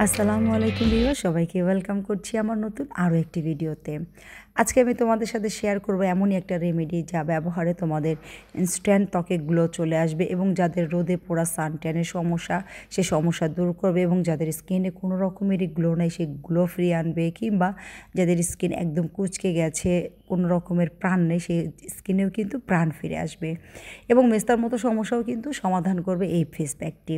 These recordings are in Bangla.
আসসালামু আলাইকুম ভিউয়ার, সবাইকে ওয়েলকাম করছি আমার নতুন আরও একটি ভিডিওতে। আজকে আমি তোমাদের সাথে শেয়ার করব এমনই একটা রেমেডি যা ব্যবহারে তোমাদের ইনস্ট্যান্ট ত্বকে গ্লো চলে আসবে এবং যাদের রোদে পোড়া সানট্যানের সমস্যা সে সমস্যা দূর করবে এবং যাদের স্কিনে কোনো রকমেরই গ্লো নেই সেই গ্লো ফ্রি আনবে, কিংবা যাদের স্কিন একদম কুঁচকে গেছে কোনো রকমের প্রাণ নেই সেই স্কিনেও কিন্তু প্রাণ ফিরে আসবে এবং মেস্তার মতো সমস্যাও কিন্তু সমাধান করবে এই ফেস প্যাকটি।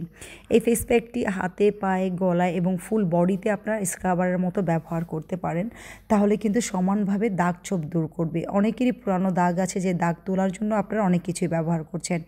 এই ফেস প্যাকটি হাতে, পায়ে, গলায় এবং ফুল বডিতে আপনারা স্ক্রাবারের মতো ব্যবহার করতে পারেন, তাহলে কিন্তু সমানভাবে দাগ ছোপ দূর করবে। অনেকেরই পুরানো দাগ আছে যে দাগ তোলার জন্য আপনারা অনেক কিছুই ব্যবহার করছেন।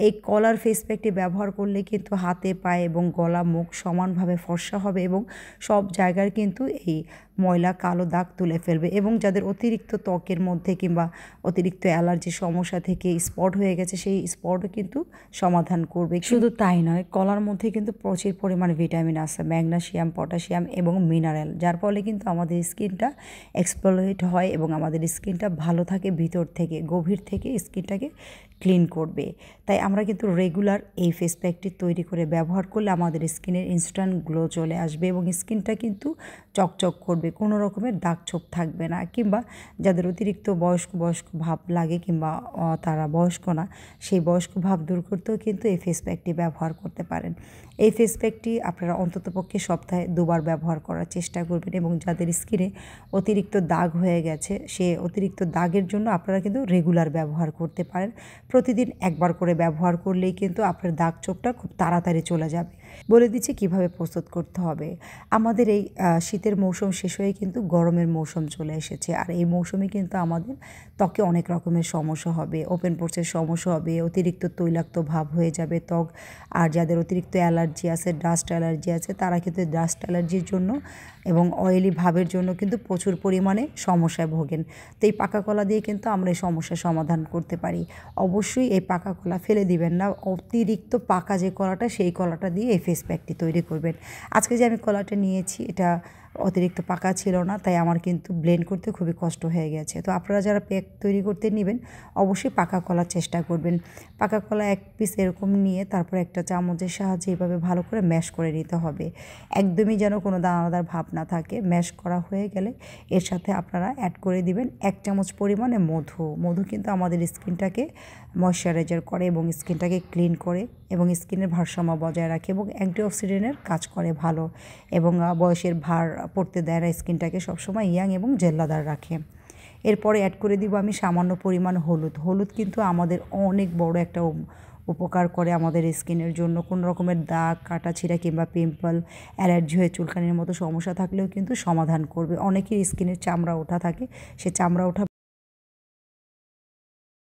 এই কলার ফেস প্যাকটি ব্যবহার করলে কিন্তু হাতে, পায়ে এবং গলা, মুখ সমানভাবে ফর্সা হবে এবং সব জায়গার কিন্তু এই ময়লা কালো দাগ তুলে ফেলবে এবং যাদের অতিরিক্ত ত্বকের মধ্যে কিংবা অতিরিক্ত অ্যালার্জির সমস্যা থেকে স্পট হয়ে গেছে সেই স্পটও কিন্তু সমাধান করবে। শুধু তাই নয়, কলার মধ্যে কিন্তু প্রচুর পরিমাণে ভিটামিন আছে, ম্যাগনেসিয়াম, পটাশিয়াম এবং মিনারেল, যার ফলে কিন্তু আমাদের স্কিনটা এক্সফোলিয়েট হয় এবং আমাদের স্কিনটা ভালো থাকে, ভিতর থেকে গভীর থেকে স্কিনটাকে ক্লিন করবে। তাই আমরা কিন্তু রেগুলার এই ফেস প্যাকটি তৈরি করে ব্যবহার করলে আমাদের স্কিনের ইনস্ট্যান্ট গ্লো চলে আসবে এবং স্কিনটা কিন্তু চকচক করবে, কোনো রকমের দাগ ছোপ থাকবে না। কিংবা যাদের অতিরিক্ত বয়স্ক ভাব লাগে কিংবা তারা বয়স্ক না, সেই বয়স্ক ভাব দূর করতেও কিন্তু এই ফেস প্যাকটি ব্যবহার করতে পারেন। এই ফেস প্যাকটি আপনারা অন্ততপক্ষে সপ্তাহে 2 বার ব্যবহার করার চেষ্টা করবেন এবং যাদের স্কিনে অতিরিক্ত দাগ হয়ে গেছে সে অতিরিক্ত দাগের জন্য আপনারা কিন্তু রেগুলার ব্যবহার করতে পারেন। প্রতিদিন 1 বার করে ব্যবহার করলেই কিন্তু আপনার দাগ ছোপটা খুব তাড়াতাড়ি চলে যাবে। বলে দিচ্ছি কিভাবে প্রস্তুত করতে হবে। আমাদের এই শীতের মৌসুম শেষ হয়ে কিন্তু গরমের মৌসুম চলে এসেছে, আর এই মৌসুমে কিন্তু আমাদের ত্বকে অনেক রকমের সমস্যা হবে, ওপেন পোরসের সমস্যা হবে, অতিরিক্ত তৈলাক্ত ভাব হয়ে যাবে ত্বক। আর যাদের অতিরিক্ত অ্যালার্জি আছে, ডাস্ট অ্যালার্জি আছে, তারা কিন্তু ডাস্ট অ্যালার্জির জন্য এবং অয়েলি ভাবের জন্য কিন্তু প্রচুর পরিমাণে সমস্যায় ভোগেন। তো এই পাকা কলা দিয়ে কিন্তু আমরা এই সমস্যার সমাধান করতে পারি। অবশ্যই এই পাকা কলা ফেলে দিবেন না, অতিরিক্ত পাকা যে কলাটা সেই কলাটা দিয়ে এই ফেস প্যাকটি তৈরি করবেন। আজকে যে আমি কলাটা নিয়েছি এটা অতিরিক্ত পাকা ছিল না, তাই আমার কিন্তু ব্লেন্ড করতে খুবই কষ্ট হয়ে গেছে। তো আপনারা যারা প্যাক তৈরি করতে নেবেন অবশ্যই পাকা কলার চেষ্টা করবেন। পাকা কলা 1 পিস এরকম নিয়ে তারপর একটা চামচের সাহায্যে এভাবে ভালো করে ম্যাশ করে নিতে হবে, একদমই যেন কোনো দানাদার ভাব না থাকে। ম্যাশ করা হয়ে গেলে এর সাথে আপনারা অ্যাড করে দিবেন 1 চামচ পরিমাণে মধু। মধু কিন্তু আমাদের স্কিনটাকে ময়শ্চারাইজার করে এবং স্কিনটাকে ক্লিন করে এবং স্কিনের ভারসাম্য বজায় রাখে এবং অ্যান্টিঅক্সিডেন্টের কাজ করে ভালো এবং বয়সের ভার পড়তে দেয় না, স্কিনটাকে সবসময় ইয়াং এবং জেল্লাদার রাখে। এরপরে অ্যাড করে দিব আমি সামান্য পরিমাণ হলুদ। হলুদ কিন্তু আমাদের অনেক বড় একটা উপকার করে আমাদের স্কিনের জন্য। কোনো রকমের দাগ, কাটাছিঁড়া কিংবা পিম্পল, অ্যালার্জি হয়ে চুলকানির মতো সমস্যা থাকলেও কিন্তু সমাধান করবে। অনেকের স্কিনের চামড়া ওঠা থাকে, সে চামড়া ওঠা